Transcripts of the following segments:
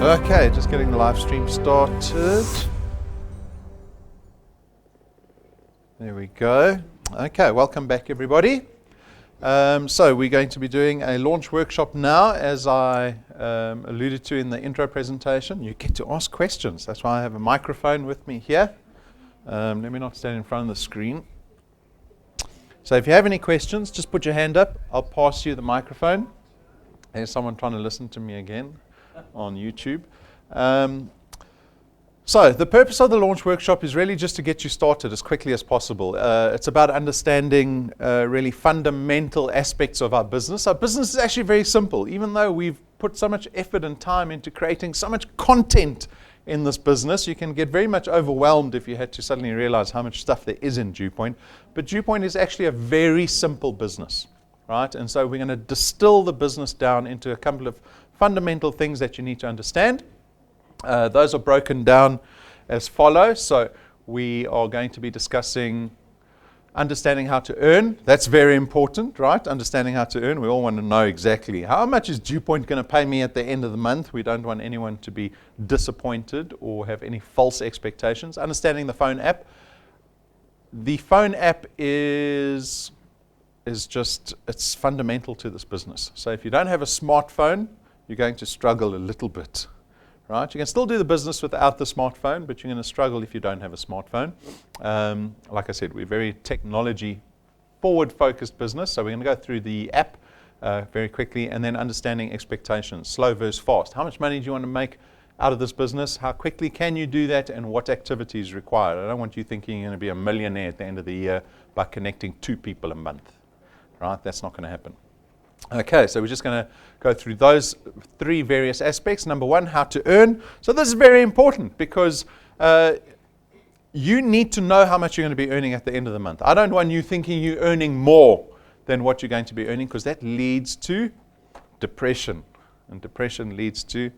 Okay, just getting the live stream started. There we go. Okay, welcome back everybody. So we're going to be doing a launch workshop now, as I alluded to in the intro presentation. You get to ask questions. That's why I have a microphone with me here. Let me not stand in front of the screen. So if you have any questions, just put your hand up. I'll pass you the microphone. There's someone trying to listen to me again on YouTube. So the purpose of the launch workshop is really just to get you started as quickly as possible. It's about understanding really fundamental aspects of our business. Our business is actually very simple, even though we've put so much effort and time into creating so much content in this business. You can get very much overwhelmed if you had to suddenly realize how much stuff there is in DuePoint. But DuePoint is actually a very simple business, right? And so we're going to distill the business down into a couple of fundamental things that you need to understand. Those are broken down as follows. So we are going to be discussing understanding how to earn. That's very important, right? Understanding how to earn. We all want to know exactly how much is DuePoint going to pay me at the end of the month. We don't want anyone to be disappointed or have any false expectations. Understanding the phone app. The phone app is just, it's fundamental to this business. So if you don't have a smartphone, you're going to struggle a little bit, right? You can still do the business without the smartphone, but you're going to struggle if you don't have a smartphone. Like I said, we're a very technology forward-focused business, so we're going to go through the app very quickly, and then understanding expectations, slow versus fast. How much money do you want to make out of this business? How quickly can you do that, and what activity is required? I don't want you thinking you're going to be a millionaire at the end of the year by connecting 2 people a month, right? That's not going to happen. Okay, so we're just going to go through those 3 various aspects. Number 1, how to earn. So this is very important because you need to know how much you're going to be earning at the end of the month. I don't want you thinking you're earning more than what you're going to be earning, because that leads to depression. And depression leads to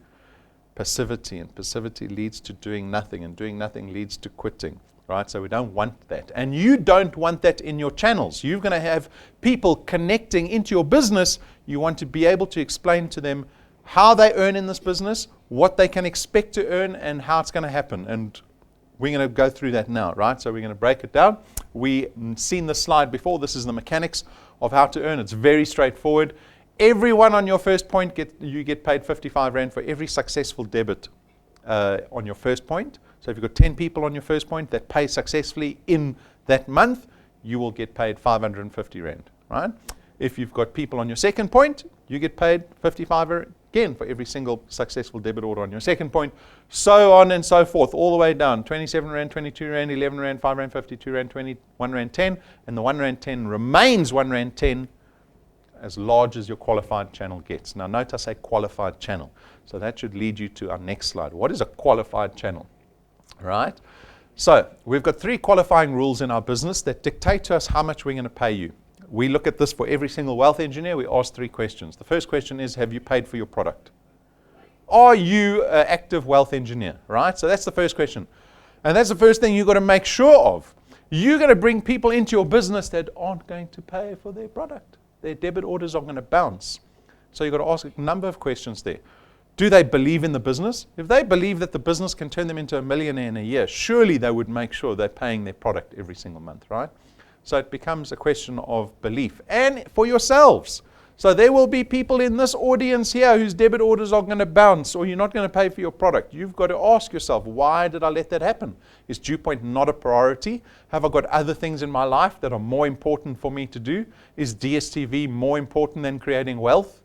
passivity. And passivity leads to doing nothing. And doing nothing leads to quitting. Right, so we don't want that. And you don't want that in your channels. You're going to have people connecting into your business. You want to be able to explain to them how they earn in this business, what they can expect to earn, and how it's going to happen. And we're going to go through that now, right? So we're going to break it down. We've seen the slide before. This is the mechanics of how to earn. It's very straightforward. Everyone on your first point, you get paid 55 Rand for every successful debit on your first point. So if you've got 10 people on your first point that pay successfully in that month, you will get paid 550 Rand, right? If you've got people on your second point, you get paid 55 again for every single successful debit order on your second point, so on and so forth, all the way down. 27 Rand, 22 Rand, 11 Rand, 5 Rand 50, 2 Rand 20, 1 Rand 10, and the 1 Rand 10 remains 1 Rand 10 as large as your qualified channel gets. Now note I say qualified channel, so that should lead you to our next slide. What is a qualified channel? Right? So we've got 3 qualifying rules in our business that dictate to us how much we're going to pay you. We look at this for every single wealth engineer. We ask 3 questions. The first question is, have you paid for your product? Are you an active wealth engineer? Right? So that's the first question. And that's the first thing you've got to make sure of. You're going to bring people into your business that aren't going to pay for their product. Their debit orders are going to bounce. So you've got to ask a number of questions there. Do they believe in the business? If they believe that the business can turn them into a millionaire in a year, surely they would make sure they're paying their product every single month, right? So it becomes a question of belief. And for yourselves. So there will be people in this audience here whose debit orders are going to bounce, or you're not going to pay for your product. You've got to ask yourself, why did I let that happen? Is DuePoint not a priority? Have I got other things in my life that are more important for me to do? Is DSTV more important than creating wealth?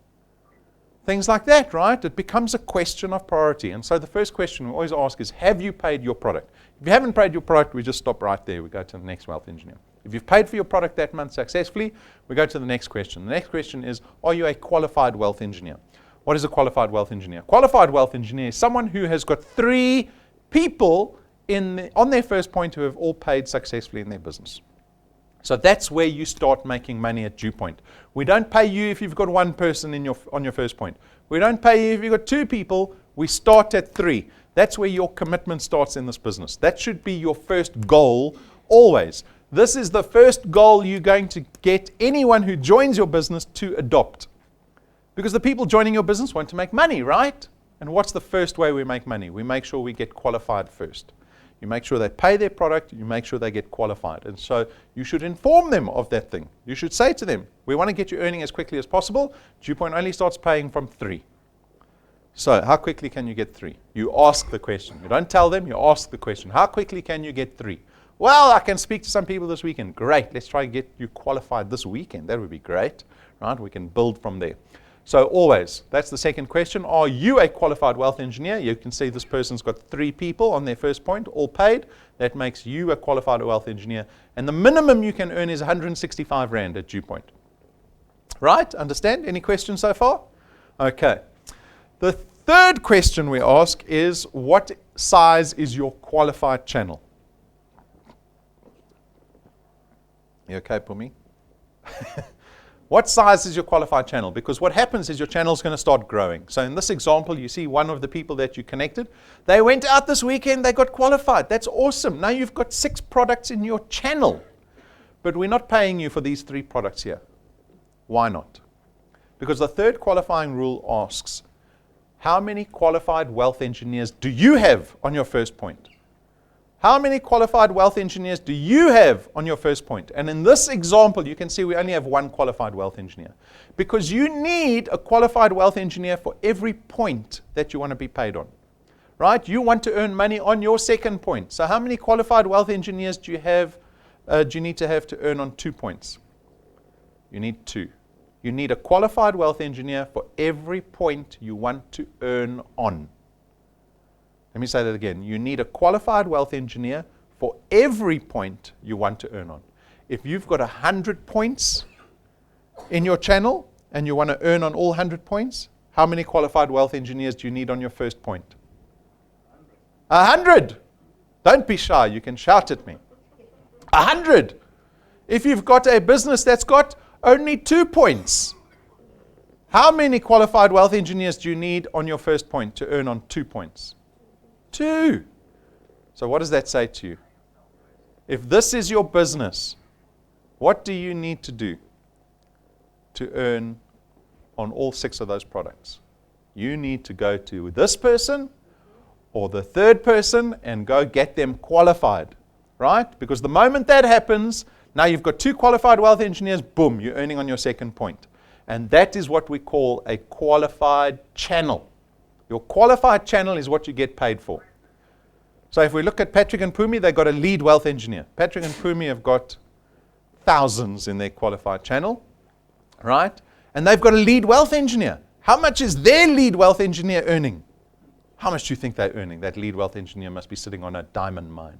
Things like that, right? It becomes a question of priority. And so the first question we always ask is, have you paid your product? If you haven't paid your product, we just stop right there. We go to the next wealth engineer. If you've paid for your product that month successfully, we go to the next question. The next question is, are you a qualified wealth engineer? What is a qualified wealth engineer? Qualified wealth engineer is someone who has got 3 people on their first point who have all paid successfully in their business. So that's where you start making money at DuePoint. We don't pay you if you've got 1 person on your first point. We don't pay you if you've got 2 people. We start at 3. That's where your commitment starts in this business. That should be your first goal always. This is the first goal you're going to get anyone who joins your business to adopt. Because the people joining your business want to make money, right? And what's the first way we make money? We make sure we get qualified first. You make sure they pay their product, you make sure they get qualified. And so you should inform them of that thing. You should say to them, we want to get you earning as quickly as possible. DuePoint only starts paying from 3. So how quickly can you get 3? You ask the question. You don't tell them, you ask the question. How quickly can you get 3? Well, I can speak to some people this weekend. Great, let's try and get you qualified this weekend. That would be great, right? We can build from there. So always, that's the second question. Are you a qualified wealth engineer? You can see this person's got 3 people on their first point, all paid. That makes you a qualified wealth engineer. And the minimum you can earn is 165 Rand at DuePoint. Right? Understand? Any questions so far? Okay. The third question we ask is, what size is your qualified channel? You okay, Pumi? What size is your qualified channel? Because what happens is your channel is going to start growing. So in this example, you see one of the people that you connected. They went out this weekend, they got qualified. That's awesome. Now you've got 6 products in your channel. But we're not paying you for these 3 products here. Why not? Because the third qualifying rule asks, how many qualified wealth engineers do you have on your first point? How many qualified wealth engineers do you have on your first point? And in this example, you can see we only have 1 qualified wealth engineer. Because you need a qualified wealth engineer for every point that you want to be paid on. Right? You want to earn money on your second point. So how many qualified wealth engineers do you need to have to earn on 2 points? You need 2. You need a qualified wealth engineer for every point you want to earn on. Let me say that again. You need a qualified wealth engineer for every point you want to earn on. If you've got 100 points in your channel and you want to earn on all 100 points, how many qualified wealth engineers do you need on your first point? 100. Don't be shy. You can shout at me. 100. If you've got a business that's got only 2 points, how many qualified wealth engineers do you need on your first point to earn on 2 points? 2. So what does that say to you? If this is your business, what do you need to do to earn on all 6 of those products? You need to go to this person or the third person and go get them qualified, right? Because the moment that happens, now you've got 2 qualified wealth engineers, boom, you're earning on your second point. And that is what we call a qualified channel. Your qualified channel is what you get paid for. So if we look at Patrick and Pumi, they've got a lead wealth engineer. Patrick and Pumi have got thousands in their qualified channel, right? And they've got a lead wealth engineer. How much is their lead wealth engineer earning? How much do you think they're earning? That lead wealth engineer must be sitting on a diamond mine.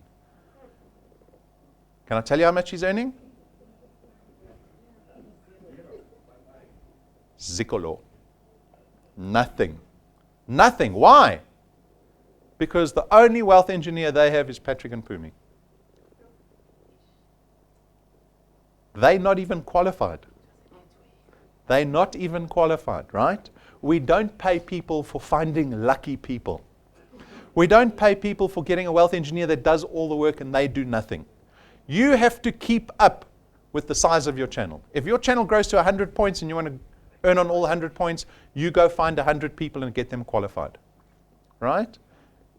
Can I tell you how much he's earning? Zikolo. Nothing. Nothing. Why? Because the only wealth engineer they have is Patrick and Pumi. They're not even qualified. They're not even qualified, right? We don't pay people for finding lucky people. We don't pay people for getting a wealth engineer that does all the work and they do nothing. You have to keep up with the size of your channel. If your channel grows to 100 points and you want to earn on all 100 points, you go find 100 people and get them qualified. Right?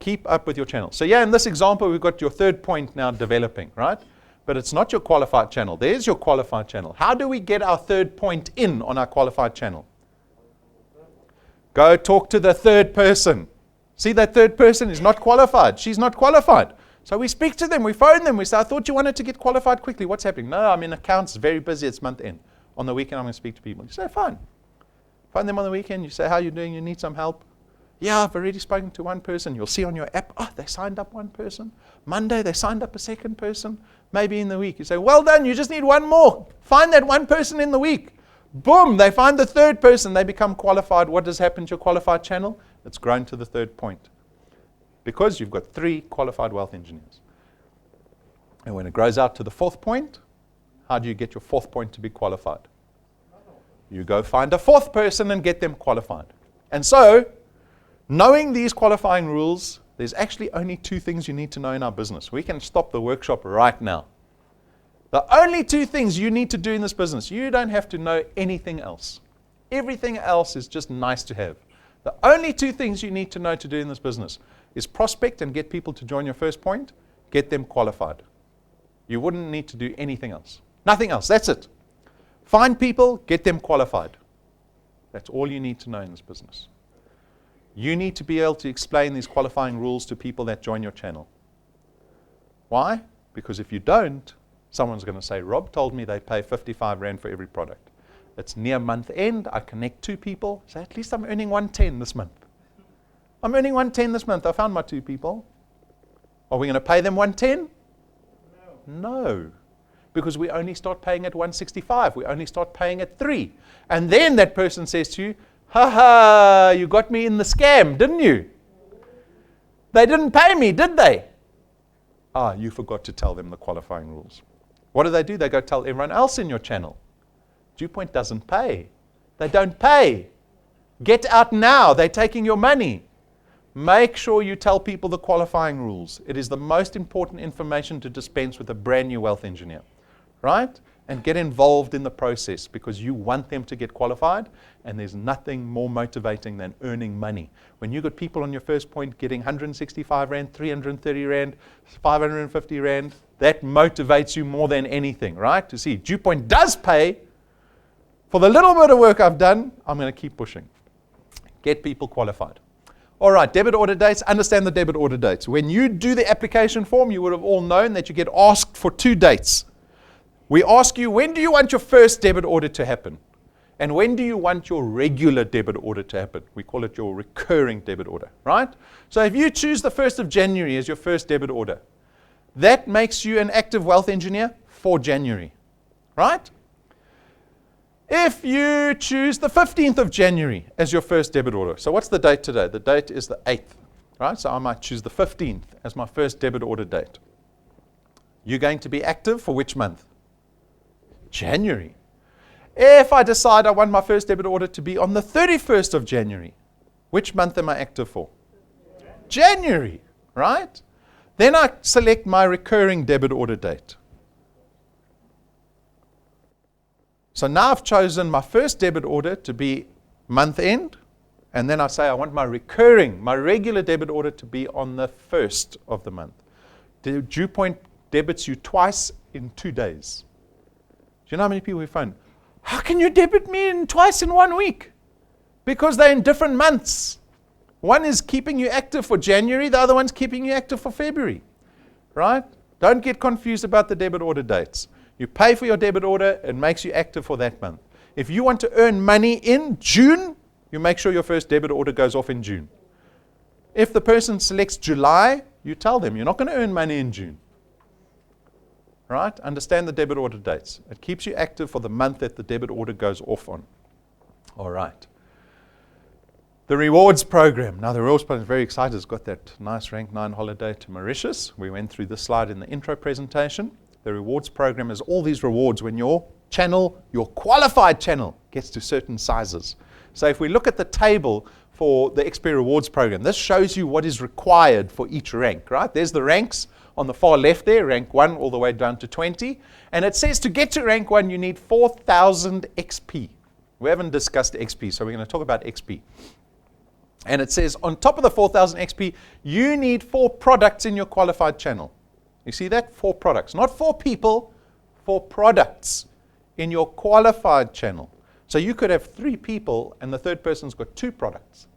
Keep up with your channel. So yeah, in this example, we've got your third point now developing, right? But it's not your qualified channel. There's your qualified channel. How do we get our third point in on our qualified channel? Go talk to the third person. See, that third person is not qualified. She's not qualified. So we speak to them. We phone them. We say, I thought you wanted to get qualified quickly. What's happening? No, I'm in accounts. Very busy. It's month end. On the weekend, I'm going to speak to people. You say, fine. Phone them on the weekend. You say, how are you doing? You need some help? Yeah, I've already spoken to one person. You'll see on your app, oh, they signed up one person. Monday, they signed up a second person. Maybe in the week. You say, well done. You just need one more. Find that one person in the week. Boom, they find the third person. They become qualified. What does happen to your qualified channel? It's grown to the third point. Because you've got 3 qualified wealth engineers. And when it grows out to the 4th point, how do you get your 4th point to be qualified? You go find a 4th person and get them qualified. And so, knowing these qualifying rules, there's actually only 2 things you need to know in our business. We can stop the workshop right now. The only 2 things you need to do in this business, you don't have to know anything else. Everything else is just nice to have. The only two things you need to know to do in this business is prospect and get people to join your first point, get them qualified. You wouldn't need to do anything else. Nothing else. That's it. Find people, get them qualified. That's all you need to know in this business. You need to be able to explain these qualifying rules to people that join your channel. Why? Because if you don't, someone's going to say, Rob told me they pay 55 Rand for every product. It's near month end. I connect two people. So at least I'm earning 110 this month. I'm earning 110 this month. I found my two people. Are we going to pay them 110? No. Because we only start paying at 165. We only start paying at 3. And then that person says to you, ha ha, you got me in the scam, didn't you? They didn't pay me, did they? Ah, you forgot to tell them the qualifying rules. What do? They go tell everyone else in your channel. DuePoint doesn't pay. They don't pay. Get out now. They're taking your money. Make sure you tell people the qualifying rules. It is the most important information to dispense with a brand new wealth engineer, right? And get involved in the process because you want them to get qualified, and there's nothing more motivating than earning money. When you got people on your first point getting 165 Rand, 330 Rand, 550 Rand, that motivates you more than anything, right? To see DuePoint does pay for the little bit of work I've done, I'm going to keep pushing. Get people qualified. All right, debit order dates. Understand the debit order dates. When you do the application form, you would have all known that you get asked for 2 dates. We ask you, when do you want your first debit order to happen? And when do you want your regular debit order to happen? We call it your recurring debit order, right? So if you choose the 1st of January as your first debit order, that makes you an active wealth engineer for January, right? If you choose the 15th of January as your first debit order, so what's the date today? The date is the 8th, right? So I might choose the 15th as my first debit order date. You're going to be active for which month? January. If I decide I want my first debit order to be on the 31st of January, which month am I active for? January, right? Then I select my recurring debit order date. So now I've chosen my first debit order to be month end, and then I say I want my regular debit order to be on the 1st of the month. DuePoint debits you twice in 2 days. Do you know how many people we phone? How can you debit me twice in 1 week? Because they're in different months. One is keeping you active for January, the other one's keeping you active for February. Right? Don't get confused about the debit order dates. You pay for your debit order, it makes you active for that month. If you want to earn money in June, you make sure your first debit order goes off in June. If the person selects July, you tell them you're not going to earn money in June. Right? Understand the debit order dates. It keeps you active for the month that the debit order goes off on. All right. The rewards program. Now the rewards program is very excited. It's got that nice rank 9 holiday to Mauritius. We went through this slide in the intro presentation. The rewards program is all these rewards when your channel, your qualified channel, gets to certain sizes. So if we look at the table for the XP rewards program, this shows you what is required for each rank, right? There's the ranks on the far left there, rank 1 all the way down to 20. And it says to get to rank 1, you need 4,000 XP. We haven't discussed XP, so we're going to talk about XP. And it says on top of the 4,000 XP, you need 4 products in your qualified channel. You see that? 4 products. Not 4 people, 4 products in your qualified channel. So you could have 3 people and the third person's got 2 products.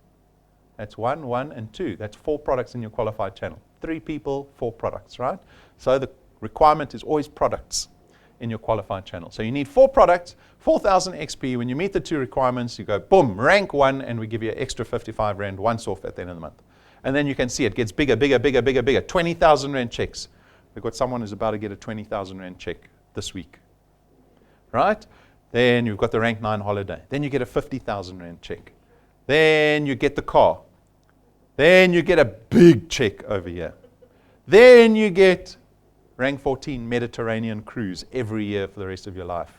That's 1, 1, and 2. That's 4 products in your qualified channel. 3 people, 4 products, right? So the requirement is always products in your qualified channel. So you need 4 products, 4,000 XP. When you meet the 2 requirements, you go, boom, rank 1, and we give you an extra 55 Rand once off at the end of the month. And then you can see it gets bigger, bigger, bigger, bigger, bigger. 20,000 Rand checks. We've got someone who's about to get a 20,000 Rand check this week, right? Then you've got the rank 9 holiday. Then you get a 50,000 Rand check. Then you get the car. Then you get a big check over here. Then you get rank 14 Mediterranean cruise every year for the rest of your life.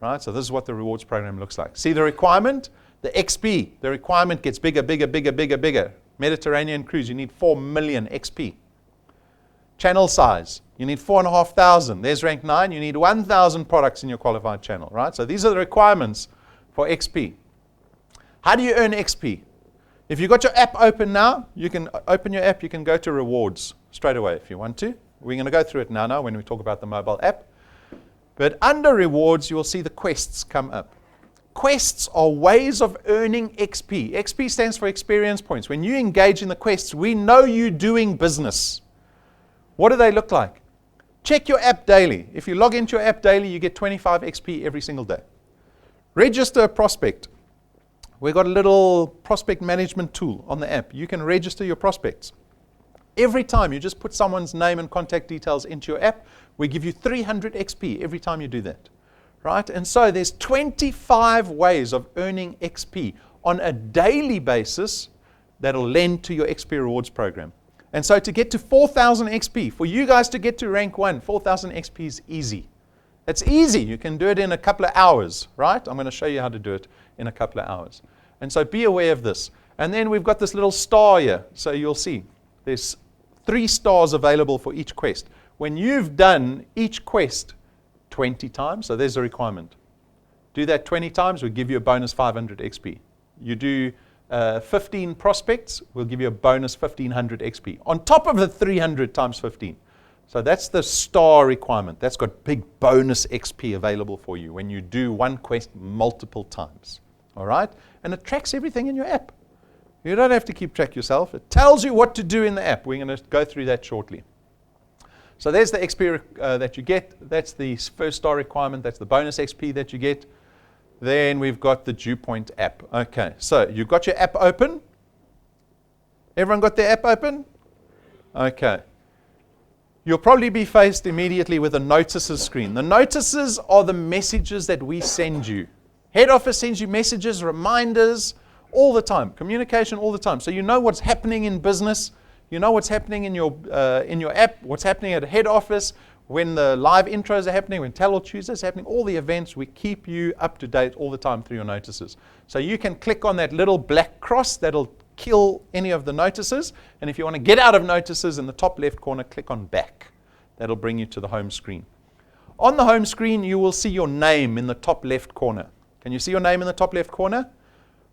Right? So this is what the rewards program looks like. See the requirement? The XP. The requirement gets bigger, bigger, bigger, bigger, bigger. Mediterranean cruise, you need 4 million XP. Channel size, you need 4,500. There's rank 9, you need 1,000 products in your qualified channel. Right? So these are the requirements for XP. How do you earn XP? If you've got your app open now, you can open your app, you can go to rewards straight away if you want to. We're going to go through it now when we talk about the mobile app. But under rewards, you will see the quests come up. Quests are ways of earning XP. XP stands for experience points. When you engage in the quests, we know you're doing business. What do they look like? Check your app daily. If you log into your app daily, you get 25 XP every single day. Register a prospect. We've got a little prospect management tool on the app. You can register your prospects. Every time you just put someone's name and contact details into your app, we give you 300 XP every time you do that. Right? And so there's 25 ways of earning XP on a daily basis that'll lend to your XP rewards program. And so to get to 4,000 XP, for you guys to get to rank 1, 4,000 XP is easy. It's easy. You can do it in a couple of hours, right? I'm going to show you how to do it in a couple of hours. And so be aware of this. And then we've got this little star here. So you'll see there's 3 stars available for each quest. When you've done each quest 20 times, so there's a requirement. Do that 20 times, we'll give you a bonus 500 XP. You do 15 prospects, we'll give you a bonus 1,500 XP. On top of the 300 times 15. So that's the star requirement. That's got big bonus XP available for you when you do one quest multiple times. All right? And it tracks everything in your app. You don't have to keep track yourself. It tells you what to do in the app. We're going to go through that shortly. So there's the XP that you get. That's the first star requirement. That's the bonus XP that you get. Then we've got the DuePoint app. Okay, so you've got your app open. Everyone got their app open? Okay. You'll probably be faced immediately with a notices screen. The notices are the messages that we send you. Head office sends you messages, reminders, all the time. Communication all the time. So you know what's happening in business. You know what's happening in your app, what's happening at head office, when the live intros are happening, when Tell All Tuesdays are happening, all the events, we keep you up to date all the time through your notices. So you can click on that little black cross that'll kill any of the notices. And if you want to get out of notices, in the top left corner, click on back. That'll bring you to the home screen. On the home screen, you will see your name in the top left corner. Can you see your name in the top left corner?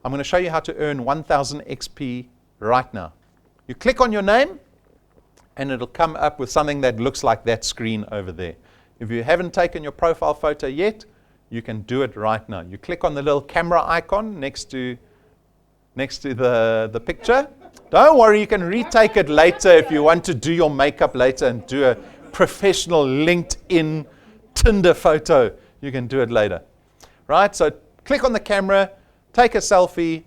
I'm going to show you how to earn 1,000 XP right now. You click on your name, and it'll come up with something that looks like that screen over there. If you haven't taken your profile photo yet, you can do it right now. You click on the little camera icon next to the picture. Don't worry, you can retake it later if you want to do your makeup later and do a professional LinkedIn Tinder photo. You can do it later. Right? So click on the camera, take a selfie,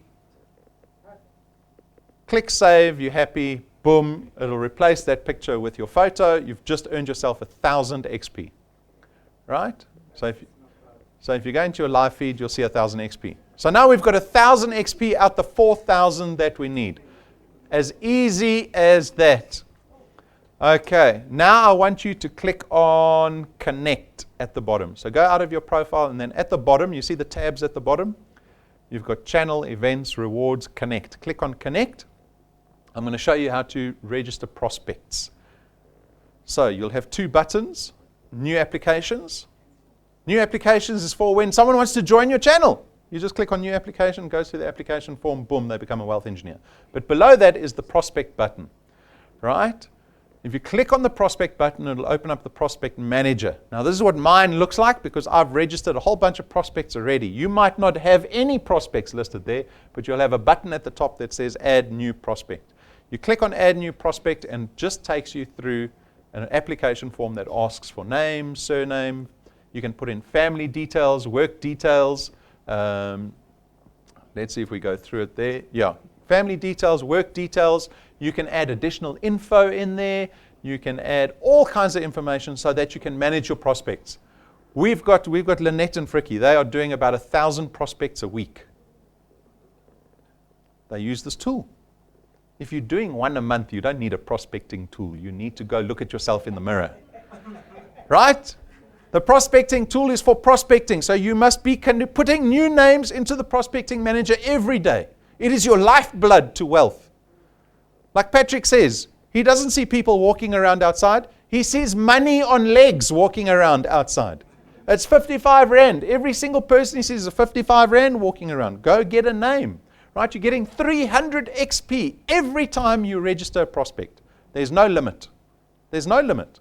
click save, you're happy, boom, it'll replace that picture with your photo. You've just earned yourself 1,000 XP. Right? So if you go into your live feed, you'll see 1,000 XP. So now we've got 1,000 XP out the 4,000 that we need. As easy as that. Okay, now I want you to click on Connect at the bottom. So go out of your profile, and then at the bottom, you see the tabs at the bottom? You've got Channel, Events, Rewards, Connect. Click on Connect. I'm going to show you how to register prospects. So you'll have 2 buttons, New Applications. New Applications is for when someone wants to join your channel. You just click on New Application, goes through the application form, boom, they become a wealth engineer. But below that is the Prospect button, right? If you click on the Prospect button, it'll open up the Prospect Manager. Now, this is what mine looks like because I've registered a whole bunch of prospects already. You might not have any prospects listed there, but you'll have a button at the top that says Add New Prospect. You click on Add New Prospect and it just takes you through an application form that asks for name, surname. You can put in family details, work details. Let's see if we go through it there. Yeah, family details, work details. You can add additional info in there. You can add all kinds of information so that you can manage your prospects. We've got Lynette and Fricky. They are doing about 1,000 prospects a week. They use this tool. If you're doing 1 a month, you don't need a prospecting tool. You need to go look at yourself in the mirror. Right? The prospecting tool is for prospecting. So you must be putting new names into the prospecting manager every day. It is your lifeblood to wealth. Like Patrick says, he doesn't see people walking around outside. He sees money on legs walking around outside. It's 55 Rand. Every single person he sees is a 55 Rand walking around. Go get a name. right? You're getting 300 XP every time you register a prospect. There's no limit. There's no limit.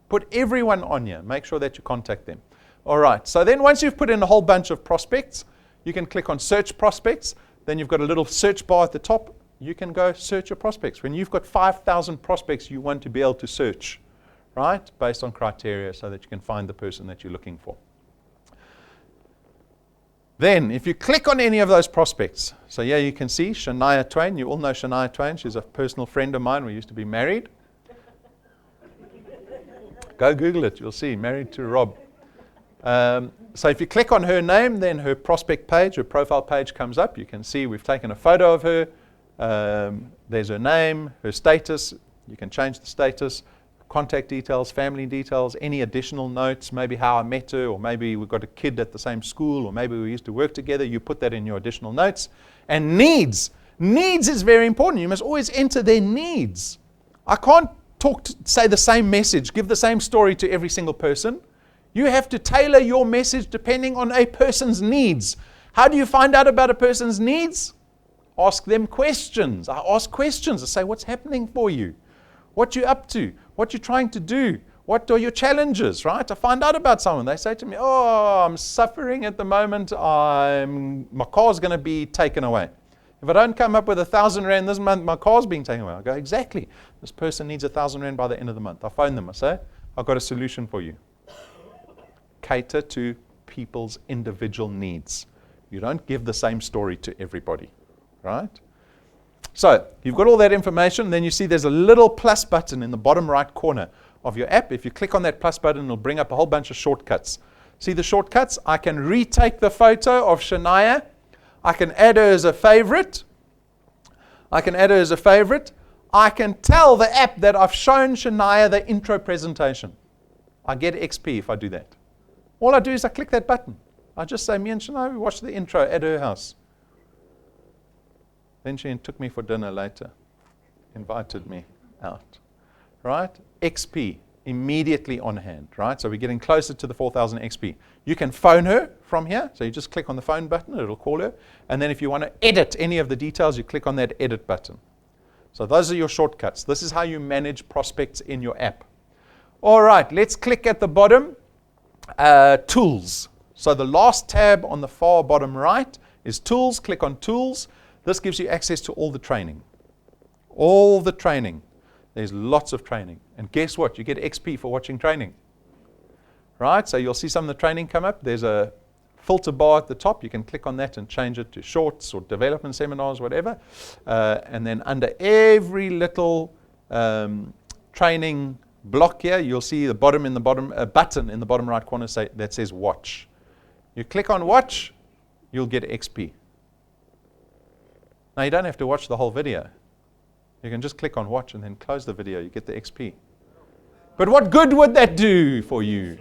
Put everyone on here. Make sure that you contact them. All right. So then once you've put in a whole bunch of prospects, you can click on Search Prospects. Then you've got a little search bar at the top. You can go search your prospects. When you've got 5,000 prospects, you want to be able to search, right, based on criteria so that you can find the person that you're looking for. Then, if you click on any of those prospects, so here you can see Shania Twain. You all know Shania Twain. She's a personal friend of mine. We used to be married. Go Google it. You'll see. Married to Rob. So if you click on her name, then her prospect page, her profile page comes up. You can see we've taken a photo of her. There's her name, her status. You can change the status, contact details, family details, any additional notes, maybe how I met her, or maybe we've got a kid at the same school, or maybe we used to work together. You put that in your additional notes. And needs. Needs is very important. You must always enter their needs. I can't say the same message, give the same story to every single person. You have to tailor your message depending on a person's needs. How do you find out about a person's needs? Ask them questions. I ask questions. I say, what's happening for you? What you up to? What you're trying to do? What are your challenges, right? I find out about someone. They say to me, oh, I'm suffering at the moment. My car's going to be taken away. If I don't come up with 1,000 rand this month, my car's being taken away. I go, exactly. This person needs 1,000 rand by the end of the month. I phone them. I say, I've got a solution for you. Cater to people's individual needs. You don't give the same story to everybody, right? So you've got all that information. Then you see there's a little plus button in the bottom right corner of your app. If you click on that plus button, it'll bring up a whole bunch of shortcuts. See the shortcuts? I can retake the photo of Shania. I can add her as a favorite. I can tell the app that I've shown Shania the intro presentation. I get XP if I do that. All I do is I click that button. I just say, me and Shania, we watched the intro at her house. Then she took me for dinner later, invited me out, right? XP, immediately on hand, right? So we're getting closer to the 4,000 XP. You can phone her from here. So you just click on the phone button, it'll call her. And then if you want to edit any of the details, you click on that edit button. So those are your shortcuts. This is how you manage prospects in your app. All right, let's click at the bottom, tools. So the last tab on the far bottom right is tools. Click on tools. This gives you access to all the training. All the training. There's lots of training. And guess what? You get XP for watching training. Right? So you'll see some of the training come up. There's a filter bar at the top. You can click on that and change it to shorts or development seminars, whatever. And then under every little training block here, you'll see the button in the bottom right corner that says watch. You click on watch, you'll get XP. Now you don't have to watch the whole video. You can just click on watch and then close the video. You get the XP. But what good would that do for you?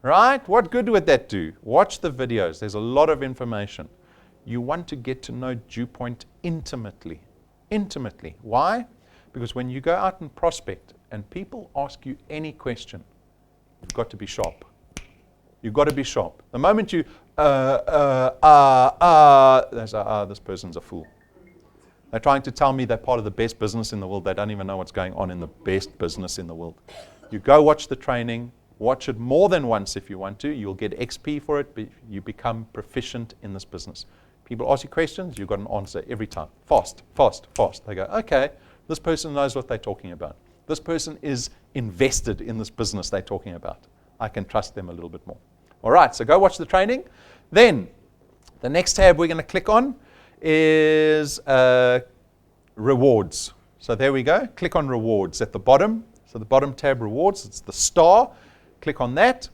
Right? What good would that do? Watch the videos. There's a lot of information. You want to get to know DuePoint intimately. Intimately. Why? Because when you go out and prospect and people ask you any question, you've got to be sharp. You've got to be sharp. The moment you, this person's a fool. They're trying to tell me they're part of the best business in the world. They don't even know what's going on in the best business in the world. You go watch the training. Watch it more than once if you want to. You'll get XP for it, but you become proficient in this business. People ask you questions, you've got an answer every time. Fast, fast, fast. They go, okay, this person knows what they're talking about. This person is invested in this business they're talking about. I can trust them a little bit more. All right, so go watch the training. Then the next tab we're going to click on is rewards. So there we go. Click on rewards at the bottom. So the bottom tab, rewards, it's the star. Click on that.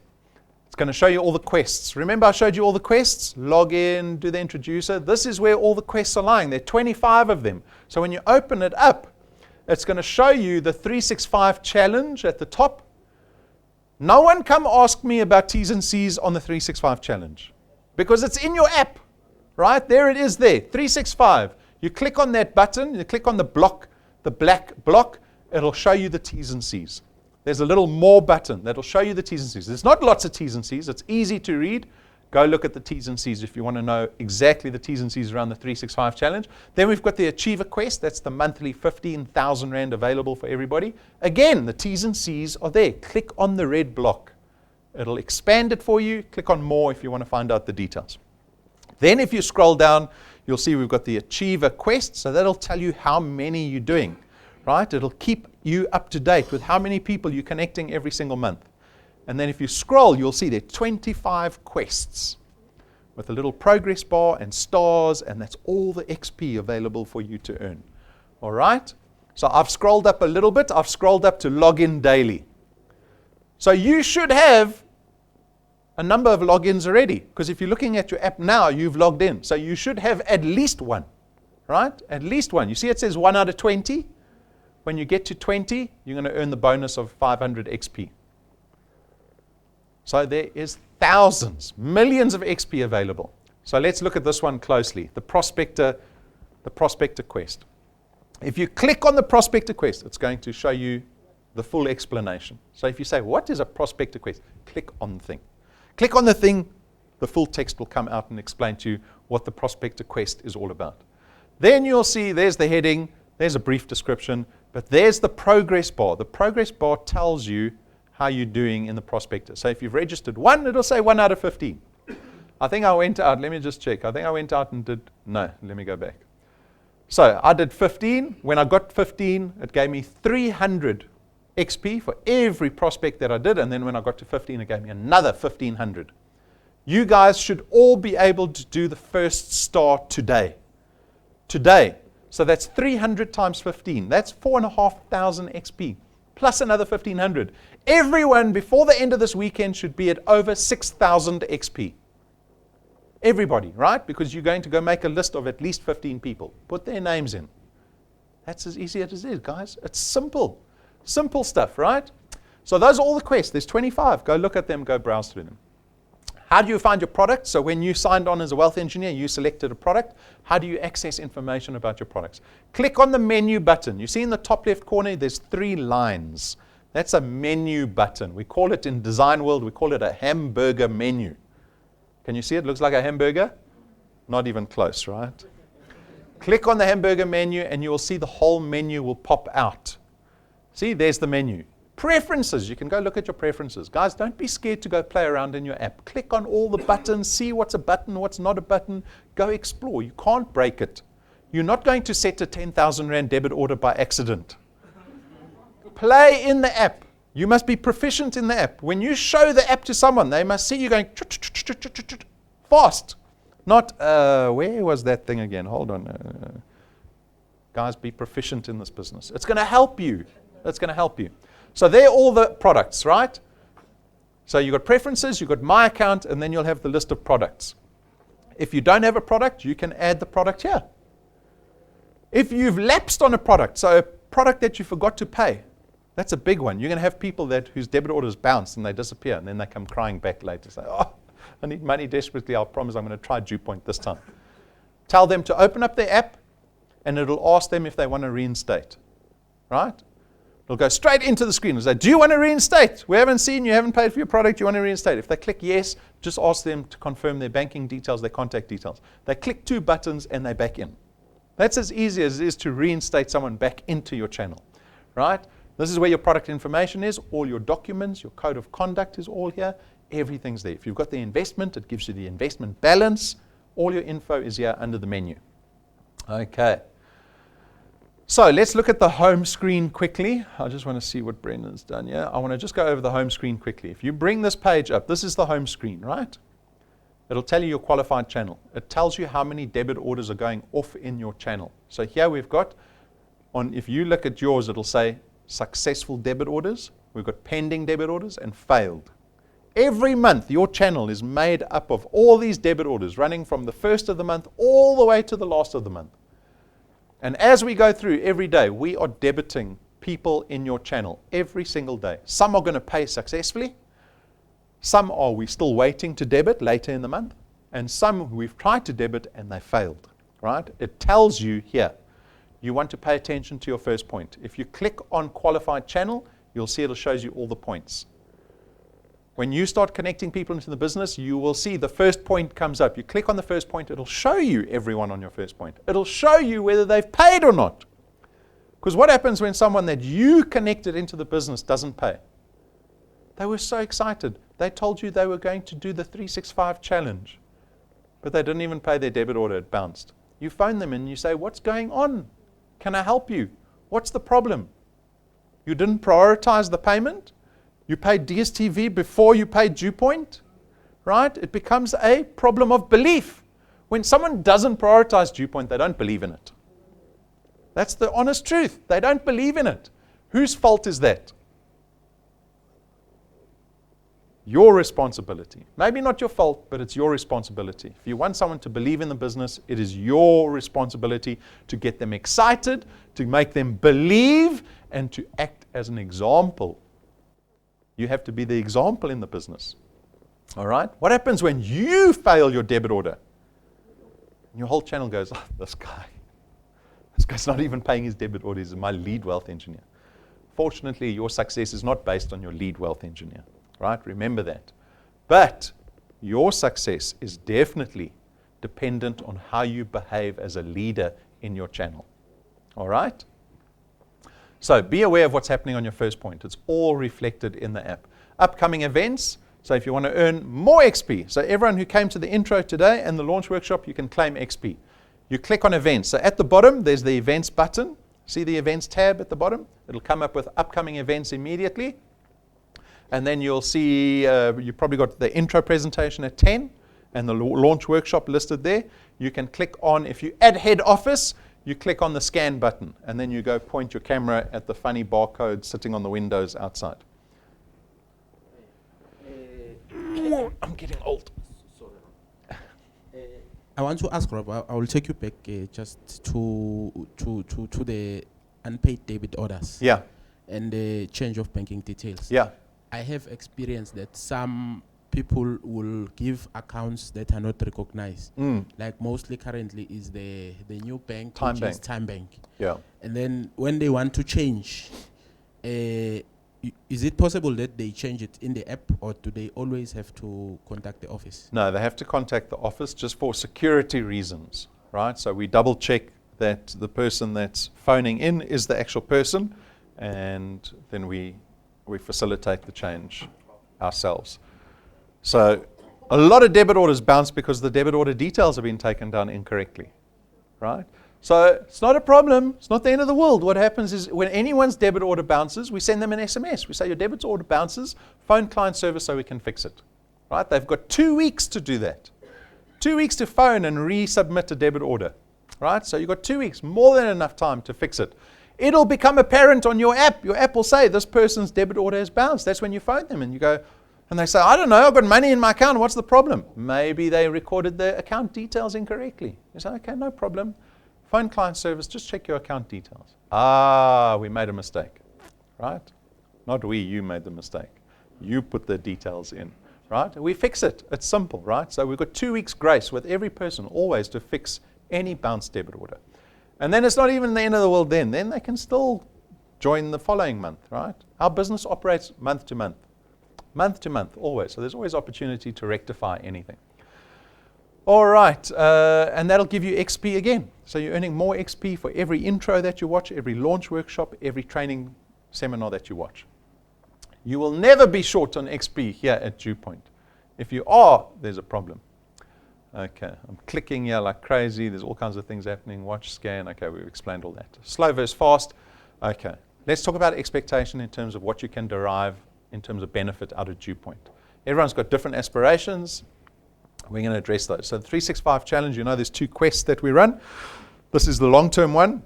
It's going to show you all the quests. Remember I showed you all the quests? Log in, do the introducer. This is where all the quests are lying. There are 25 of them. So when you open it up, it's going to show you the 365 challenge at the top. No one come ask me about T's and C's on the 365 challenge because it's in your app, right? There it is there, 365. You click on that button, you click on the block, the black block, it'll show you the T's and C's. There's a little more button that'll show you the T's and C's. There's not lots of T's and C's. It's easy to read. Go look at the T's and C's if you want to know exactly the T's and C's around the 365 challenge. Then we've got the Achiever Quest. That's the monthly 15,000 Rand available for everybody. Again, the T's and C's are there. Click on the red block. It'll expand it for you. Click on more if you want to find out the details. Then if you scroll down, you'll see we've got the Achiever Quest. So that'll tell you how many you're doing, right? It'll keep you up to date with how many people you're connecting every single month. And then if you scroll, you'll see there are 25 quests with a little progress bar and stars, and that's all the XP available for you to earn. All right? So I've scrolled up a little bit. I've scrolled up to login daily. So you should have a number of logins already, because if you're looking at your app now, you've logged in. So you should have at least one, right? At least one. You see it says 1 out of 20. When you get to 20, you're going to earn the bonus of 500 XP. So there is thousands, millions of XP available. So let's look at this one closely, the Prospector Quest. If you click on the Prospector Quest, it's going to show you the full explanation. So if you say, what is a Prospector Quest? Click on the thing. Click on the thing, the full text will come out and explain to you what the Prospector Quest is all about. Then you'll see there's the heading, there's a brief description, but there's the progress bar. The progress bar tells you how you're doing in the prospector. So if you've registered 1, it'll say 1 out of 15. I think I went out, let me just check. I think I went out and did, no, let me go back. So I did 15. When I got 15, it gave me 300 XP for every prospect that I did. And then when I got to 15, it gave me another 1,500. You guys should all be able to do the first star today. Today. So that's 300 times 15. That's 4,500 XP. Plus another 1,500. Everyone before the end of this weekend should be at over 6,000 XP. Everybody, right? Because you're going to go make a list of at least 15 people. Put their names in. That's as easy as it is, guys. It's simple. Simple stuff, right? So those are all the quests. There's 25. Go look at them. Go browse through them. How do you find your product? So when you signed on as a wealth engineer, you selected a product. How do you access information about your products? Click on the menu button. You see in the top left corner, there's 3 lines. That's a menu button. We call it in design world, we call it a hamburger menu. Can you see it? Looks like a hamburger? Not even close, right? Click on the hamburger menu and you will see the whole menu will pop out. See, there's the menu. Preferences. You can go look at your preferences. Guys, don't be scared to go play around in your app. Click on all the buttons, see what's a button, what's not a button. Go explore. You can't break it. You're not going to set a 10,000 Rand debit order by accident. Play in the app. You must be proficient in the app. When you show the app to someone, they must see you going fast. Not, where was that thing again? Hold on. Guys, be proficient in this business. It's going to help you. It's going to help you. So they're all the products, right? So you've got preferences, you've got my account, and then you'll have the list of products. If you don't have a product, you can add the product here. If you've lapsed on a product, so a product that you forgot to pay, that's a big one. You're going to have people whose debit orders bounce and they disappear, and then they come crying back later. Say, oh, I need money desperately. I promise I'm going to try DuePoint this time. Tell them to open up their app, and it'll ask them if they want to reinstate, right? It'll go straight into the screen and say, do you want to reinstate? We haven't seen you, haven't paid for your product, you want to reinstate. If they click yes, just ask them to confirm their banking details, their contact details. They click 2 buttons and they're back in. That's as easy as it is to reinstate someone back into your channel, right? This is where your product information is, all your documents, your code of conduct is all here, everything's there. If you've got the investment, it gives you the investment balance. All your info is here under the menu. Okay. So let's look at the home screen quickly. I just want to see what Brendan's done here. I want to just go over the home screen quickly. If you bring this page up, this is the home screen, right? It'll tell you your qualified channel. It tells you how many debit orders are going off in your channel. So here we've got, if you look at yours, it'll say successful debit orders. We've got pending debit orders and failed. Every month, your channel is made up of all these debit orders running from the first of the month all the way to the last of the month. And as we go through every day, we are debiting people in your channel every single day. Some are going to pay successfully. Some are we still waiting to debit later in the month. And some we've tried to debit and they failed, right? It tells you here, you want to pay attention to your first point. If you click on qualified channel, you'll see it shows you all the points. When you start connecting people into the business, you will see the first point comes up. You click on the first point, it'll show you everyone on your first point. It'll show you whether they've paid or not. Because what happens when someone that you connected into the business doesn't pay? They were so excited. They told you they were going to do the 365 challenge, but they didn't even pay their debit order. It bounced. You phone them and you say, what's going on? Can I help you? What's the problem? You didn't prioritize the payment? You paid DSTV before you paid DuePoint? Right? It becomes a problem of belief. When someone doesn't prioritize DuePoint, they don't believe in it. That's the honest truth. They don't believe in it. Whose fault is that? Your responsibility. Maybe not your fault, but it's your responsibility. If you want someone to believe in the business, it is your responsibility to get them excited, to make them believe, and to act as an example. You have to be the example in the business. All right? What happens when you fail your debit order? And your whole channel goes, oh, this guy's not even paying his debit order. He's my lead wealth engineer. Fortunately, your success is not based on your lead wealth engineer. Right? Remember that. But your success is definitely dependent on how you behave as a leader in your channel. All right? So be aware of what's happening on your first point. It's all reflected in the app. Upcoming events. So if you want to earn more XP, so everyone who came to the intro today and the launch workshop, you can claim XP. You click on events. So at the bottom, there's the events button. See the events tab at the bottom? It'll come up with upcoming events immediately. And then you'll see you probably got the intro presentation at 10 and the launch workshop listed there. You can click on, if you add head office, you click on the scan button, and then you go point your camera at the funny barcode sitting on the windows outside. I'm getting old. I want to ask Rob, I will take you back just to the unpaid debit orders. Yeah. And the change of banking details. Yeah. I have experienced that some people will give accounts that are not recognized. Like mostly currently is the new bank, Time which Bank. is Time Bank. Yeah. And then when they want to change, is it possible that they change it in the app, or do they always have to contact the office? No, they have to contact the office just for security reasons, right? So we double check that the person that's phoning in is the actual person, and then we facilitate the change ourselves. So a lot of debit orders bounce because the debit order details have been taken down incorrectly, right? So it's not a problem. It's not the end of the world. What happens is when anyone's debit order bounces, we send them an SMS. We say, your debit order bounces, phone client service so we can fix it, right? They've got 2 weeks to do that. 2 weeks to phone and resubmit a debit order, right? So you've got 2 weeks, more than enough time to fix it. It'll become apparent on your app. Your app will say, this person's debit order has bounced. That's when you phone them and you go, and they say, I don't know, I've got money in my account. What's the problem? Maybe they recorded the account details incorrectly. You say, okay, no problem. Phone client service, just check your account details. We made a mistake, right? Not we, you made the mistake. You put the details in, right? We fix it. It's simple, right? So we've got 2 weeks grace with every person always to fix any bounced debit order. And then it's not even the end of the world then. Then they can still join the following month, right? Our business operates month to month. Month to month, always. So there's always opportunity to rectify anything. All right, and that'll give you XP again. So you're earning more XP for every intro that you watch, every launch workshop, every training seminar that you watch. You will never be short on XP here at DuePoint. If you are, there's a problem. Okay, I'm clicking here like crazy. There's all kinds of things happening. Watch, scan. Okay, we've explained all that. Slow versus fast. Okay, let's talk about expectation in terms of what you can derive in terms of benefit out of DuePoint. Everyone's got different aspirations. We're going to address those. So the 365 challenge, you know there's 2 quests that we run. This is the long-term one.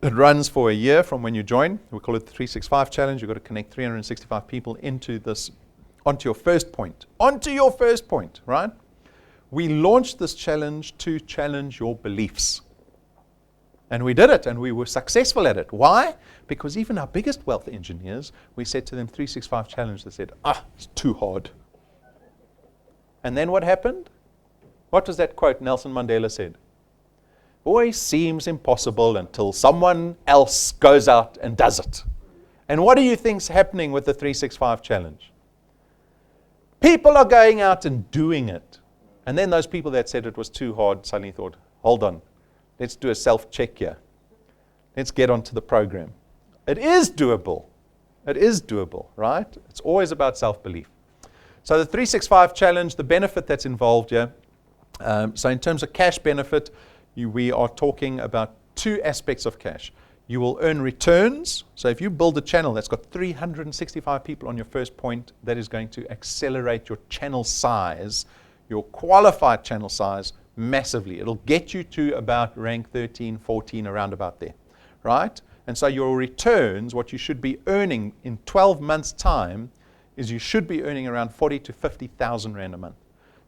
It runs for a year from when you join. We call it the 365 challenge. You've got to connect 365 people into this, onto your first point. Onto your first point, right? We launched this challenge to challenge your beliefs. And we did it, and we were successful at it. Why? Because even our biggest wealth engineers, we said to them 365 challenge. They said, it's too hard. And then what happened? What was that quote Nelson Mandela said? Always seems impossible until someone else goes out and does it. And what do you think's happening with the 365 challenge? People are going out and doing it. And then those people that said it was too hard suddenly thought, hold on, let's do a self-check here. Let's get onto the program. It is doable. It is doable, right? It's always about self-belief. So the 365 challenge, the benefit that's involved here. So in terms of cash benefit, we are talking about two aspects of cash. You will earn returns. So if you build a channel that's got 365 people on your first point, that is going to accelerate your channel size, your qualified channel size, massively. It'll get you to about rank 13, 14, around about there, right? And so your returns, what you should be earning in 12 months' time, is you should be earning around 40 to 50,000 Rand a month.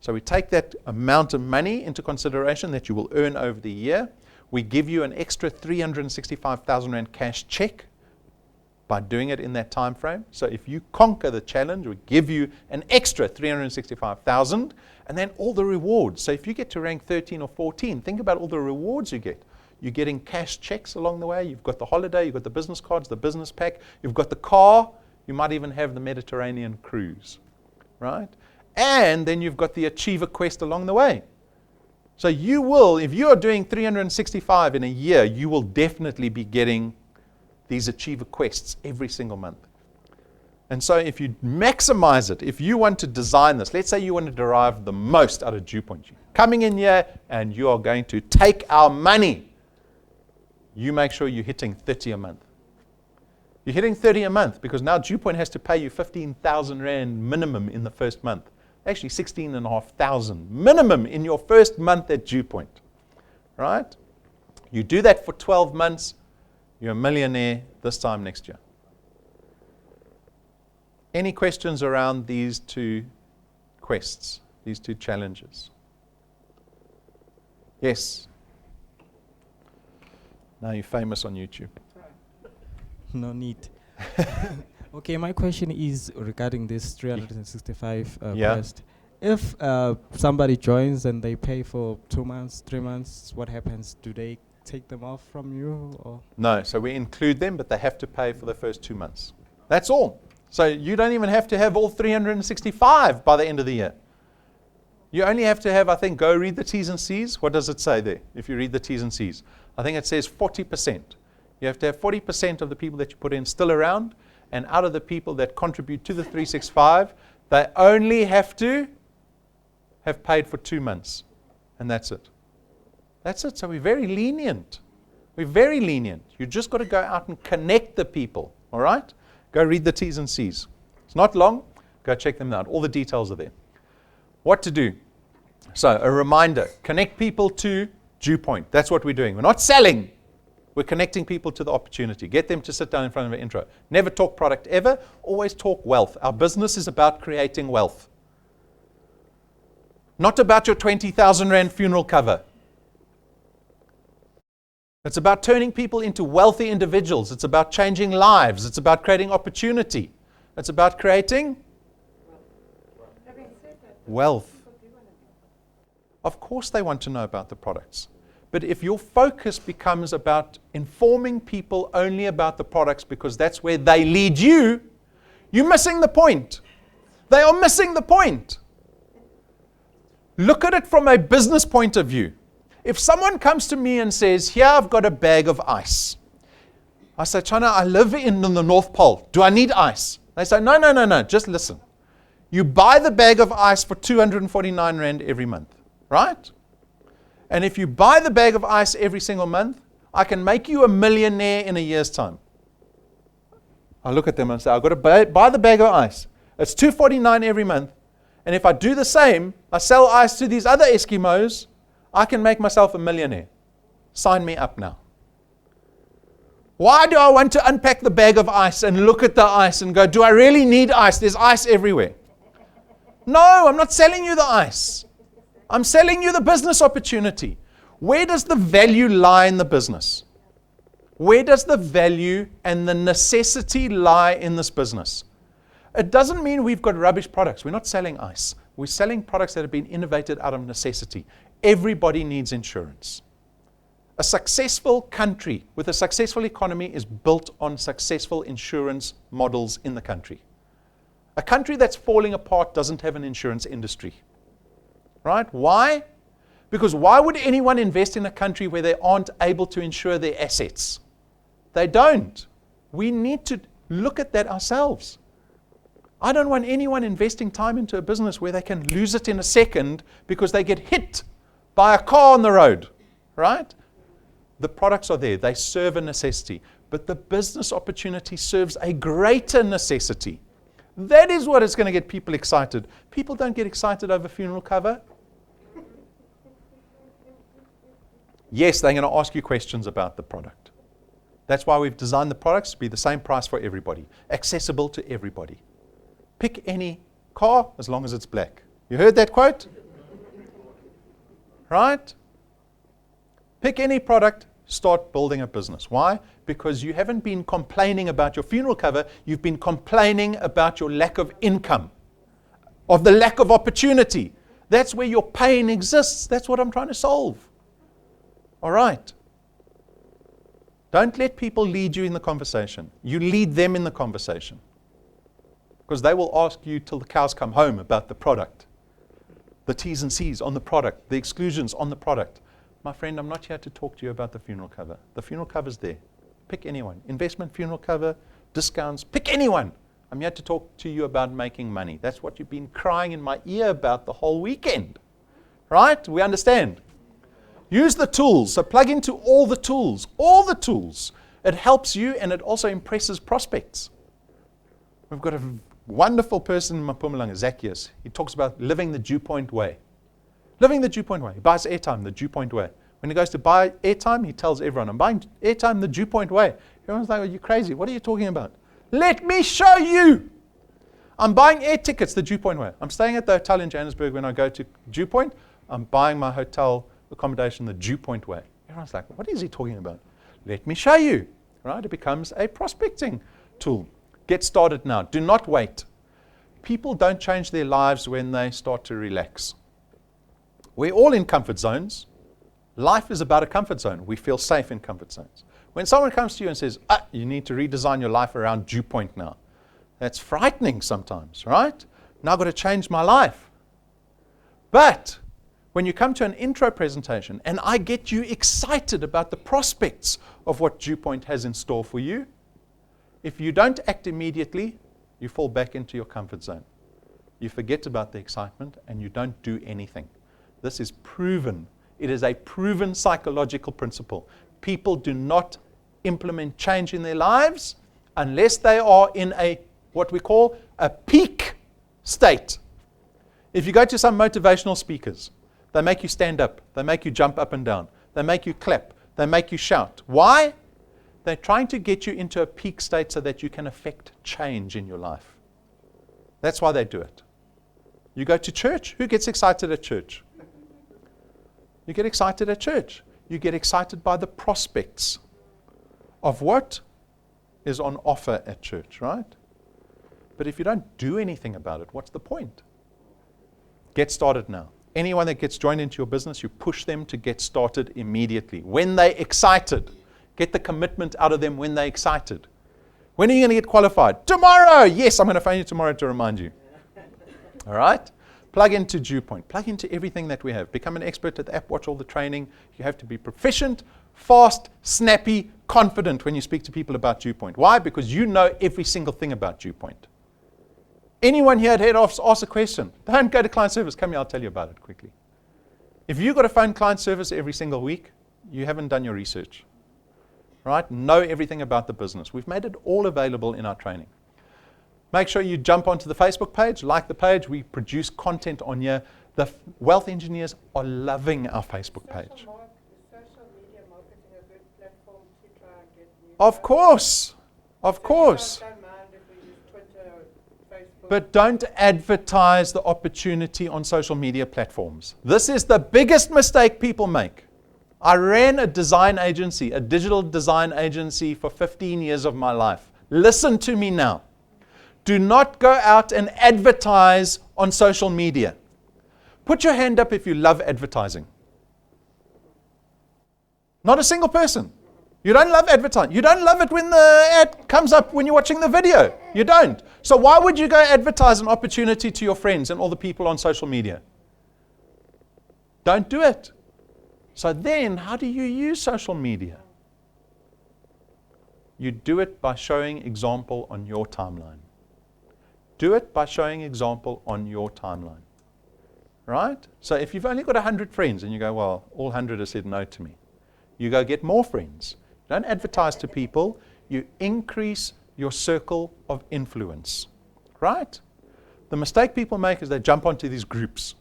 So we take that amount of money into consideration that you will earn over the year. We give you an extra 365,000 Rand cash check by doing it in that time frame. So if you conquer the challenge, we give you an extra 365,000, and then all the rewards. So if you get to rank 13 or 14, think about all the rewards you get. You're getting cash checks along the way. You've got the holiday, you've got the business cards, the business pack, you've got the car, you might even have the Mediterranean cruise, right? And then you've got the Achiever Quest along the way. So you will, if you are doing 365 in a year, you will definitely be getting these Achiever Quests every single month. And so if you maximize it, if you want to design this, let's say you want to derive the most out of DuePoint, you're coming in here and you are going to take our money. You make sure you're hitting 30 a month. You're hitting 30 a month because now DuePoint has to pay you 15,000 Rand minimum in the first month. Actually 16,500 minimum in your first month at DuePoint, right? You do that for 12 months, you're a millionaire this time next year. Any questions around these two quests, these two challenges? Yes. Now you're famous on YouTube. No need. Okay, my question is regarding this 365 quest. If somebody joins and they pay for 2 months, 3 months, what happens? Do they take them off from you? Or? No, so we include them, but they have to pay for the first 2 months. That's all. So you don't even have to have all 365 by the end of the year. You only have to have, I think, go read the T's and C's. What does it say there if you read the T's and C's? I think it says 40%. You have to have 40% of the people that you put in still around, and out of the people that contribute to the 365, they only have to have paid for 2 months. And that's it. That's it. So we're very lenient. We're very lenient. You just got to go out and connect the people. All right? Go read the T's and C's. It's not long. Go check them out. All the details are there. What to do? So a reminder, connect people to DuePoint. That's what we're doing. We're not selling. We're connecting people to the opportunity. Get them to sit down in front of an intro. Never talk product ever. Always talk wealth. Our business is about creating wealth. Not about your 20,000 Rand funeral cover. It's about turning people into wealthy individuals. It's about changing lives. It's about creating opportunity. It's about creating wealth. Of course they want to know about the products. But if your focus becomes about informing people only about the products because that's where they lead you, you're missing the point. They are missing the point. Look at it from a business point of view. If someone comes to me and says, here, I've got a bag of ice. I say, China, I live in the North Pole. Do I need ice? They say, no, just listen. You buy the bag of ice for 249 Rand every month, right? And if you buy the bag of ice every single month, I can make you a millionaire in a year's time. I look at them and say, I've got to buy the bag of ice. It's 249 every month. And if I do the same, I sell ice to these other Eskimos, I can make myself a millionaire. Sign me up now. Why do I want to unpack the bag of ice and look at the ice and go, do I really need ice? There's ice everywhere. No, I'm not selling you the ice. I'm selling you the business opportunity. Where does the value lie in the business? Where does the value and the necessity lie in this business? It doesn't mean we've got rubbish products. We're not selling ice. We're selling products that have been innovated out of necessity. Everybody needs insurance. A successful country with a successful economy is built on successful insurance models in the country. A country that's falling apart doesn't have an insurance industry. Right? Why? Because why would anyone invest in a country where they aren't able to insure their assets? They don't. We need to look at that ourselves. I don't want anyone investing time into a business where they can lose it in a second because they get hit by a car on the road. Right? The products are there. They serve a necessity. But the business opportunity serves a greater necessity. That is what is going to get people excited. People don't get excited over funeral cover. Yes, they're going to ask you questions about the product. That's why we've designed the products to be the same price for everybody, accessible to everybody. Pick any car as long as it's black. You heard that quote? Right? Pick any product, start building a business. Why? Because you haven't been complaining about your funeral cover, you've been complaining about your lack of income, of the lack of opportunity. That's where your pain exists. That's what I'm trying to solve. All right. Don't let people lead you in the conversation. You lead them in the conversation. Because they will ask you till the cows come home about the product. The T's and C's on the product, the exclusions on the product. My friend, I'm not here to talk to you about the funeral cover. The funeral cover's there. Pick anyone. Investment funeral cover, discounts, pick anyone. I'm here to talk to you about making money. That's what you've been crying in my ear about the whole weekend. Right? We understand. Use the tools. So plug into all the tools. All the tools. It helps you and it also impresses prospects. We've got a wonderful person in Mpumalanga, Zacchaeus. He talks about living the DuePoint way. Living the DuePoint way. He buys airtime the DuePoint way. When he goes to buy airtime, he tells everyone, I'm buying airtime the DuePoint way. Everyone's like, are you crazy? What are you talking about? Let me show you. I'm buying air tickets the DuePoint way. I'm staying at the hotel in Johannesburg. When I go to DuePoint, I'm buying my hotel accommodation the DuePoint way. Everyone's like, what is he talking about? Let me show you. Right? It becomes a prospecting tool. Get started now. Do not wait. People don't change their lives when they start to relax. We're all in comfort zones. Life is about a comfort zone. We feel safe in comfort zones. When someone comes to you and says, you need to redesign your life around DuePoint now, that's frightening sometimes, right? Now I've got to change my life. But when you come to an intro presentation and I get you excited about the prospects of what DuePoint has in store for you, if you don't act immediately, you fall back into your comfort zone. You forget about the excitement and you don't do anything. This is proven. It is a proven psychological principle. People do not implement change in their lives unless they are in a, what we call, a peak state. If you go to some motivational speakers, they make you stand up. They make you jump up and down. They make you clap. They make you shout. Why? They're trying to get you into a peak state so that you can affect change in your life. That's why they do it. You go to church. Who gets excited at church? You get excited at church. You get excited by the prospects of what is on offer at church, right? But if you don't do anything about it, what's the point? Get started now. Anyone that gets joined into your business, you push them to get started immediately. When they're excited, get the commitment out of them when they're excited. When are you going to get qualified? Tomorrow! Yes, I'm going to phone you tomorrow to remind you. All right? Plug into DuePoint. Plug into everything that we have. Become an expert at the app. Watch all the training. You have to be proficient, fast, snappy, confident when you speak to people about DuePoint. Why? Because you know every single thing about DuePoint. Anyone here at head office, ask a question. Don't go to client service. Come here, I'll tell you about it quickly. If you've got to phone client service every single week, you haven't done your research. Right? Know everything about the business. We've made it all available in our training. Make sure you jump onto the Facebook page, like the page. We produce content on here. The wealth engineers are loving our Facebook page. Social media marketing a good platform to try and get new Of course. Of course. Don't mind if we use Twitter, Facebook. But don't advertise the opportunity on social media platforms. This is the biggest mistake people make. I ran a design agency, a digital design agency for 15 years of my life. Listen to me now. Do not go out and advertise on social media. Put your hand up if you love advertising. Not a single person. You don't love advertising. You don't love it when the ad comes up when you're watching the video. You don't. So why would you go advertise an opportunity to your friends and all the people on social media? Don't do it. So then, how do you use social media? You do it by showing example on your timeline. Do it by showing example on your timeline. Right? So if you've only got 100 friends and you go, well, all 100 have said no to me. You go get more friends. Don't advertise to people. You increase your circle of influence. Right? The mistake people make is they jump onto these groups.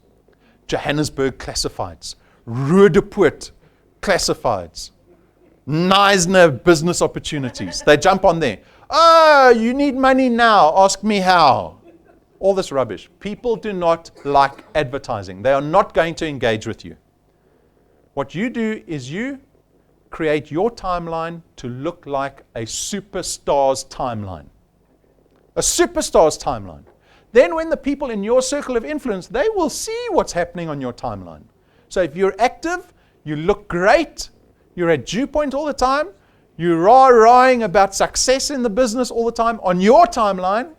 Johannesburg Classifieds, DuePoint Classifieds, Neisner Business Opportunities. They jump on there. Oh, you need money now. Ask me how. All this rubbish. People do not like advertising. They are not going to engage with you. What you do is you create your timeline to look like a superstar's timeline. A superstar's timeline. Then when the people in your circle of influence, they will see what's happening on your timeline. So if you're active, you look great, you're at DuePoint all the time, you're rah-rahing about success in the business all the time on your timeline,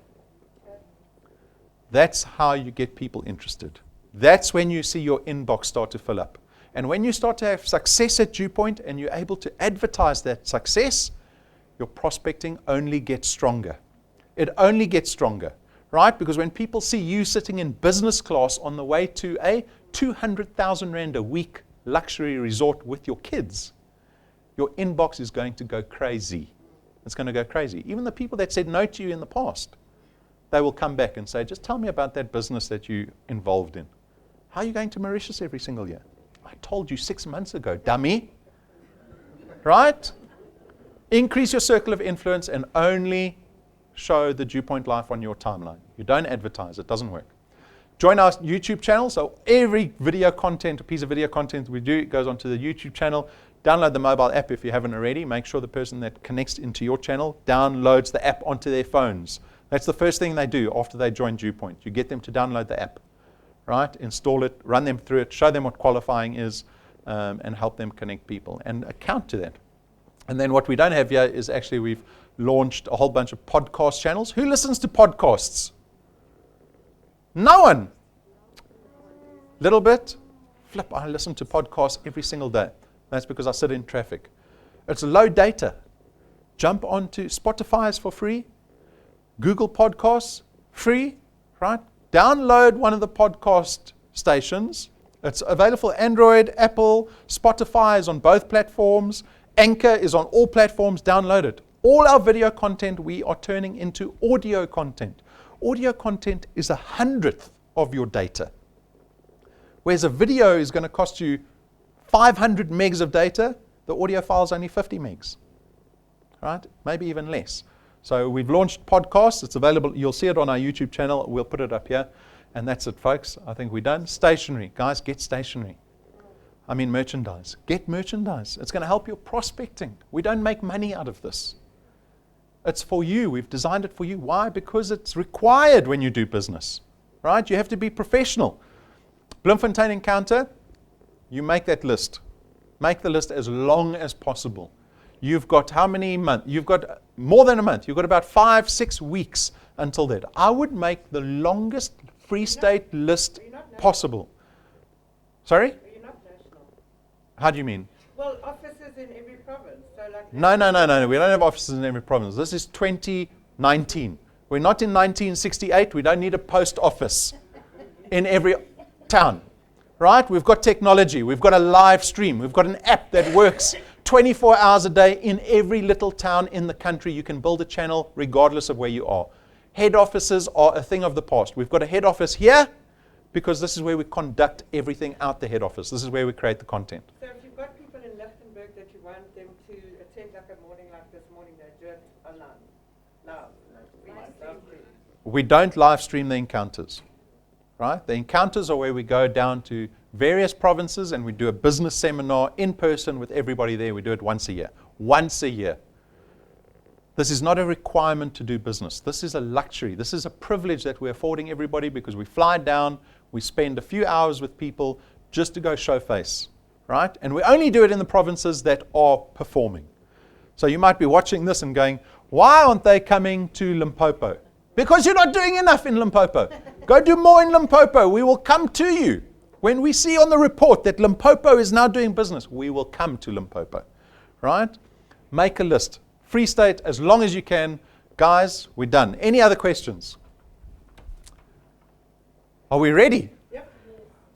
that's how you get people interested. That's when you see your inbox start to fill up. And when you start to have success at DuePoint and you're able to advertise that success, your prospecting only gets stronger. It only gets stronger, right? Because when people see you sitting in business class on the way to a 200,000 Rand a week luxury resort with your kids, your inbox is going to go crazy. It's going to go crazy. Even the people that said no to you in the past, they will come back and say, just tell me about that business that you're involved in. How are you going to Mauritius every single year? I told you 6 months ago, dummy. Right? Increase your circle of influence and only show the DuePoint life on your timeline. You don't advertise. It doesn't work. Join our YouTube channel. So every video content, a piece of video content we do, goes onto the YouTube channel. Download the mobile app if you haven't already. Make sure the person that connects into your channel downloads the app onto their phones. That's the first thing they do after they join DuePoint. You get them to download the app. Right? Install it, run them through it, show them what qualifying is, and help them connect people and account to that. And then what we don't have here is actually we've launched a whole bunch of podcast channels. Who listens to podcasts? No one. Little bit. Flip, I listen to podcasts every single day. That's because I sit in traffic. It's low data. Jump onto Spotify is for free. Google Podcasts, free, right? Download one of the podcast stations. It's available for Android, Apple, Spotify is on both platforms. Anchor is on all platforms. Download it. All our video content we are turning into audio content. Audio content is 1/100th of your data. Whereas a video is going to cost you 500 megs of data, the audio file is only 50 megs. Right? Maybe even less. So we've launched podcasts. It's available. You'll see it on our YouTube channel. We'll put it up here. And that's it, folks. I think we're done. Stationery. Guys, get stationery. I mean merchandise. Get merchandise. It's going to help your prospecting. We don't make money out of this. It's for you. We've designed it for you. Why? Because it's required when you do business. Right? You have to be professional. Bloemfontein Encounter, you make that list. Make the list as long as possible. You've got how many months? You've got more than a month. You've got about 5-6 weeks until that. I would make the longest Free State list possible. Sorry? You're not national. How do you mean? Well, offices in every province. So like No. We don't have offices in every province. This is 2019. We're not in 1968. We don't need a post office in every town. Right? We've got technology. We've got a live stream. We've got an app that works 24 hours a day in every little town in the country. You can build a channel regardless of where you are. Head offices are a thing of the past. We've got a head office here because this is where we conduct everything out the head office. This is where we create the content. So if you've got people in Lichtenburg that you want them to attend like a morning like this morning, they do it online. No. We don't live stream the encounters. Right? The encounters are where we go down to various provinces and we do a business seminar in person with everybody there. We do it once a year. Once a year. This is not a requirement to do business. This is a luxury. This is a privilege that we're affording everybody because we fly down, we spend a few hours with people just to go show face. Right? And we only do it in the provinces that are performing. So you might be watching this and going, why aren't they coming to Limpopo? Because you're not doing enough in Limpopo. Go do more in Limpopo. We will come to you. When we see on the report that Limpopo is now doing business, we will come to Limpopo. Right? Make a list. Free State as long as you can. Guys, we're done. Any other questions? Are we ready? Yep.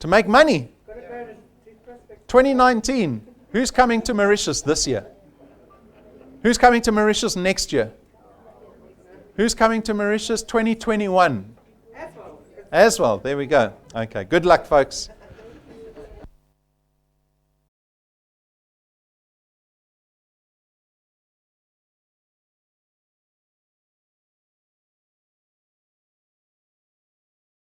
To make money? Got to go to Deep Prospect. 2019. Who's coming to Mauritius this year? Who's coming to Mauritius next year? Who's coming to Mauritius 2021? As well. As well. There we go. Okay. Good luck, folks.